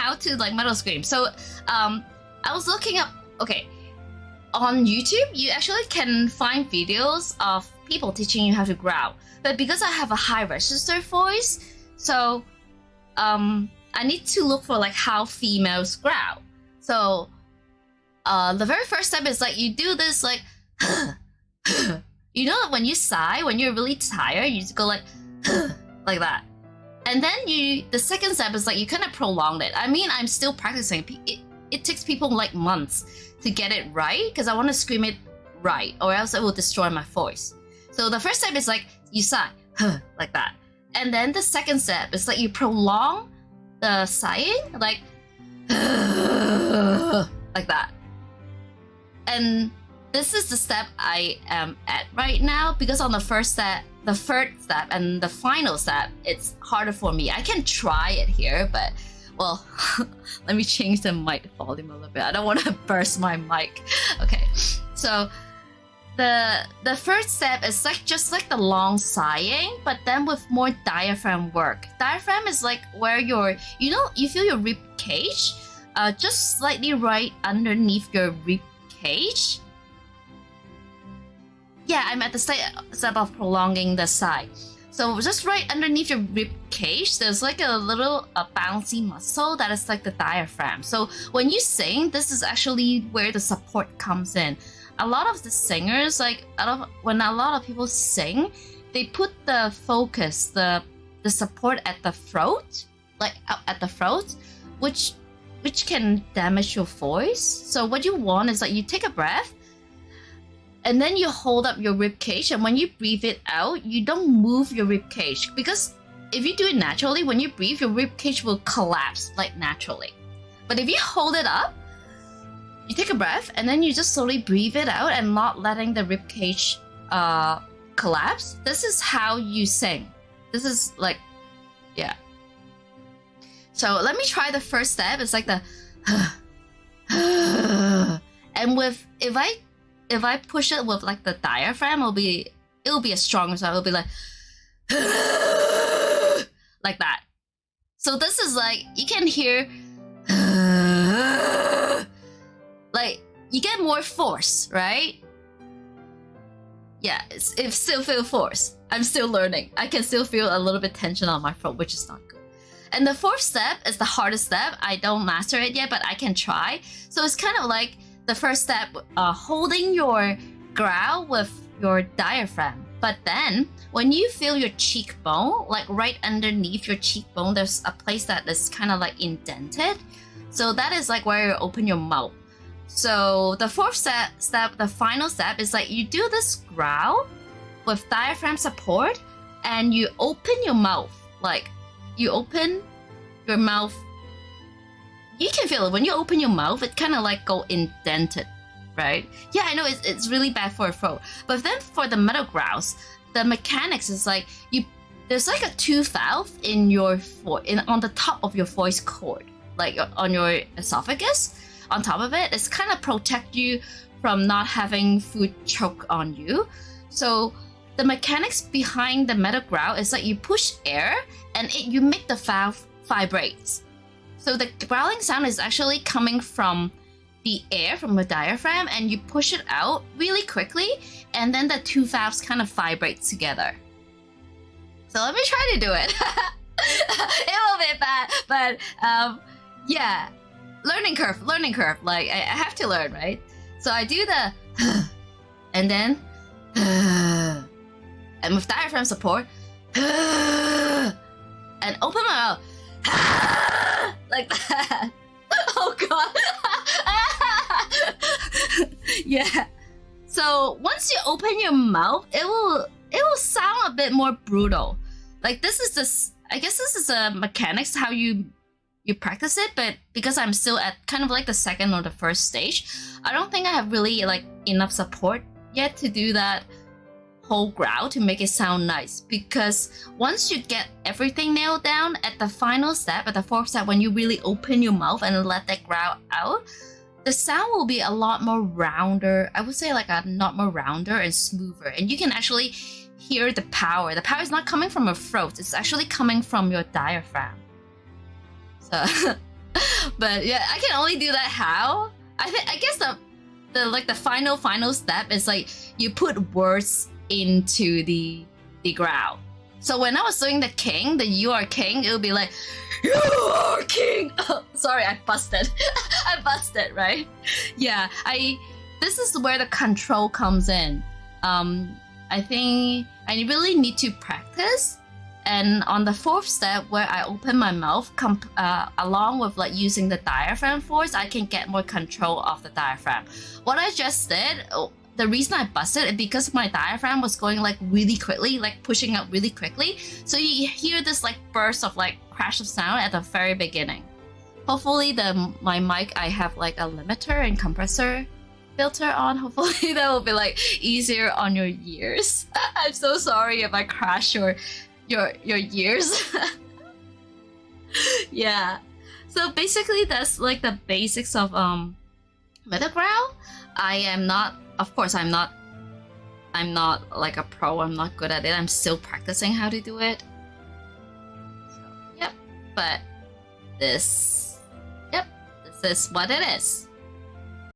how to like metal scream. So I was looking up, okay, on YouTube, you actually can find videos of people teaching you how to growl. But because I have a high register voice, so I need to look for like how females growl. So the very first step is like you do this like, you know, when you sigh, when you're really tired, you just go like, like that. And then the second step is like you kind of prolong it. I mean, I'm still practicing. It takes people like months to get it right because I want to scream it right, or else it will destroy my voice. So the first step is like you sigh, like that. And then the second step is like you prolong the sighing, like, like that. And this is the step I am at right now because on the first step, the third step, and the final step, it's harder for me. I can try it here, but well, let me change the mic volume a little bit. I don't want to burst my mic. Okay, so the first step is like just like the long sighing, but then with more diaphragm work. Diaphragm is like where you feel your rib cage, just slightly right underneath your rib cage. Yeah, I'm at the step of prolonging the sigh. So just right underneath your rib cage, there's like a little bouncy muscle that is like the diaphragm. So when you sing, this is actually where the support comes in. A lot of the singers, when a lot of people sing, they put the focus, the support at the throat, like up at the throat, which can damage your voice. So what you want is like you take a breath, and then you hold up your rib cage, and when you breathe it out, you don't move your rib cage, because if you do it naturally, when you breathe, your rib cage will collapse like naturally. But if you hold it up, you take a breath, and then you just slowly breathe it out and not letting the rib cage collapse. This is how you sing. This is like, yeah. So let me try the first step. It's like the and with if I push it with like the diaphragm, it'll be a stronger sound. It'll be like like that. So this is like you can hear like you get more force, right? Yeah, it still feel force. I'm still learning. I can still feel a little bit tension on my throat, which is not good. And the fourth step is the hardest step. I don't master it yet, but I can try. So it's kind of like the first step, holding your growl with your diaphragm. But then when you feel your cheekbone, like right underneath your cheekbone, there's a place that is kind of like indented. So that is like where you open your mouth. So the fourth step, the final step is like you do this growl with diaphragm support, and you open your mouth. Like you open your mouth. You can feel it when you open your mouth. It kind of like go indented, right? Yeah, I know it's really bad for your throat. But then for the metal growls, the mechanics is like there's like a tooth valve in your on the top of your voice cord, like on your esophagus. On top of it, it's kind of protect you from not having food choke on you. So the mechanics behind the metal growl is that you push air and you make the valve vibrate. So the growling sound is actually coming from the air from the diaphragm, and you push it out really quickly, and then the two valves kind of vibrate together. So let me try to do it. It will be bad, but yeah, learning curve. Like I have to learn, right? So I do the and then and with diaphragm support and open my mouth like that. Oh god. Yeah. So once you open your mouth, it will sound a bit more brutal. Like this is a mechanics how you practice it, but because I'm still at kind of like the second or the first stage, I don't think I have really like enough support yet to do that whole growl to make it sound nice. Because once you get everything nailed down at the final step, at the fourth step, when you really open your mouth and let that growl out, the sound will be a lot more rounder. I would say like a lot more rounder and smoother, and you can actually hear the power. The power is not coming from your throat, it's actually coming from your diaphragm. So But yeah, I can only do that how? I guess the final step is like you put words into the growl. So when I was doing the king, the you are king, it would be like, you are king. Oh, sorry, I busted. I busted, right? Yeah, this is where the control comes in. I think I really need to practice. And on the fourth step, where I open my mouth, along with like using the diaphragm force, I can get more control of the diaphragm. What I just did, the reason I busted is because my diaphragm was going like really quickly, like pushing up really quickly. So you hear this like burst of like crash of sound at the very beginning. Hopefully my mic, I have like a limiter and compressor filter on. Hopefully that will be like easier on your ears. I'm so sorry if I crash your ears. Yeah. So basically that's like the basics of growl. I'm not like a pro. I'm not good at it. I'm still practicing how to do it. So, yep. But this is what it is.